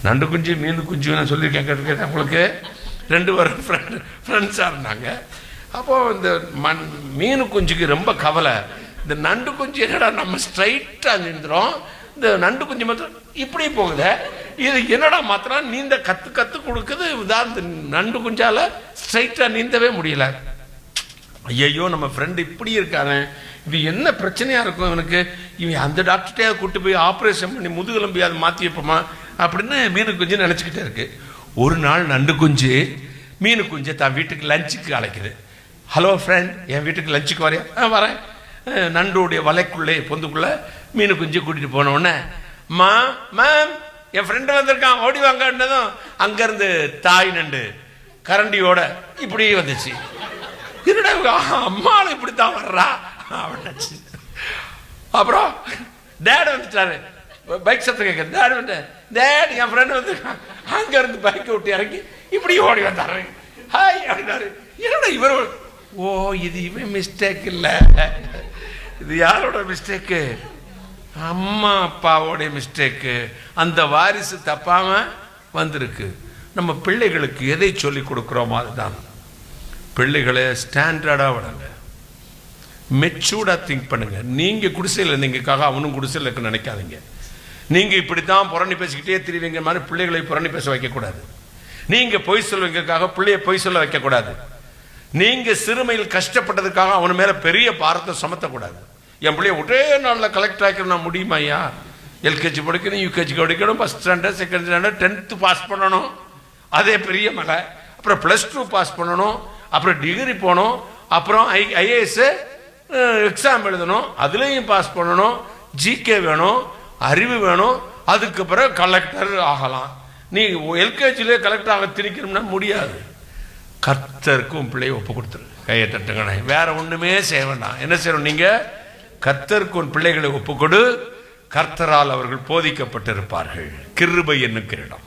நண்டு குஞ்சு மீன் குஞ்சு நான் சொல்லியிருக்கேன், கேட்டிருக்கேன் உங்களுக்கு. 2 பேரும் ஃப்ரெண்ட்ஸாக இருந்தாங்க. அப்போது இந்த மீன் குஞ்சுக்கு ரொம்ப கவலை, இந்த நண்டு குஞ்சு என்னடா நம்ம ஸ்ட்ரைட்டாக நின்றுடும், இந்த நண்டு குஞ்சு மாத்திரம் இப்படி போகுது, இது என்னடா மாத்திரம் நீந்த கற்று கொடுக்குது. இதான் இந்த நண்டு குஞ்சால ஸ்ட்ரைட்டாக நீந்தவே முடியல. ஐயோ நம்ம ஃப்ரெண்டு இப்படி இருக்கானே, இது என்ன பிரச்சனையாக இருக்கும் இவனுக்கு, இவன் அந்த டாக்டர்கிட்டே கூட்டு போய் ஆப்ரேஷன் பண்ணி முதுகெலும்பி அதை மாற்றி வைப்போமா அப்படின்னு மீன் குஞ்சு நினச்சிக்கிட்டே இருக்கு. ஒரு நாள் நண்டு குஞ்சு மீன் குஞ்சை தான் வீட்டுக்கு லஞ்சுக்கு அழைக்குது. ஹலோ ஃப்ரெண்ட், என் வீட்டுக்கு லஞ்சுக்கு வரையா? வரேன். நண்டுடைய வலைக்குள்ளே பொந்துக்குள்ளே மீன் குஞ்சு கூட்டிகிட்டு போன உடனே, மேம் என் ஃப்ரெண்டு வந்திருக்கான், ஓடி வாங்கன்னதும் அங்கேருந்து தாய் நண்டு கரண்டியோட இப்படி வந்துச்சு. என்னடா அம்மாவும் இப்படித்தான் வர்றா அப்படின்னாச்சு. அப்புறம் டேட் வந்துட்டாரு, பைக் சத்தம் கேட்க, டேட் வந்து டேட் என் ஃப்ரெண்டு வந்துருக்கான், அங்கேருந்து பைக்கை விட்டு இறங்கி இப்படி ஓடி வந்தாரு. ஹாய் அப்படின்னாரு. என்னடா இவர், ஓ இது இவன் மிஸ்டேக் இல்லை, இது யாரோட மிஸ்டேக்கு, அம்மா அப்பாவோடைய மிஸ்டேக்கு. அந்த வாரிசு தப்பாம வந்திருக்கு. நம்ம பிள்ளைகளுக்கு எதை சொல்லி கொடுக்குறோமோ அதுதான். பிள்ளைகளை ஸ்டாண்டர்டாக விடுங்க, மெச்சூர்டாக திங்க் பண்ணுங்க. நீங்கள் குடிசையில் இருந்தீங்கக்காக அவனும் குடிசையில் இருக்குன்னு நினைக்காதீங்க. நீங்கள் இப்படித்தான் புரணி பேசிக்கிட்டே திரிவீங்க மாதிரி பிள்ளைகளை புரணி பேச வைக்கக்கூடாது. நீங்கள் பொய் சொல்வீங்கக்காக பிள்ளைய பொய் சொல்ல வைக்கக்கூடாது. நீங்கள் சிறுமையில் கஷ்டப்பட்டதுக்காக அவனு மேலே பெரிய பாரத்தை சுமத்தக்கூடாது. என் பிள்ளைய ஒரே நாளில் கலெக்டர் ஆக்கணும் முடியுமா ஐயா? எல்கேஜி படிக்கணும், யூகேஜி படிக்கணும், first standard, second standard, 10th pass பண்ணணும், அதே பெரிய மலை. அப்புறம் +2 பாஸ் பண்ணணும், அப்புறம் டிகிரி போகணும், அப்புறம் IAS எக்ஸாம் எழுதணும், அதுலேயும் பாஸ் பண்ணணும், ஜிகே வேணும், அறிவு வேணும், அதுக்கு பிறகு கலெக்டர் ஆகலாம். நீ எல்கேஜிலே கலெக்டர் ஆக திணிக்கணும்னா முடியாது. கர்த்தருக்கும் பிள்ளையை ஒப்பு கொடுத்துரு, கையை தட்டுங்கண்ணே. வேற ஒண்ணுமே செய்ய வேண்டாம். என்ன செய்யணும்? நீங்க கர்த்தருக்கு உன் பிள்ளைகளை ஒப்புக்கொடு, கர்த்தரால் அவர்கள் போதிக்கப்பட்டிருப்பார்கள். கிருபை என்னும் கிரீடம்.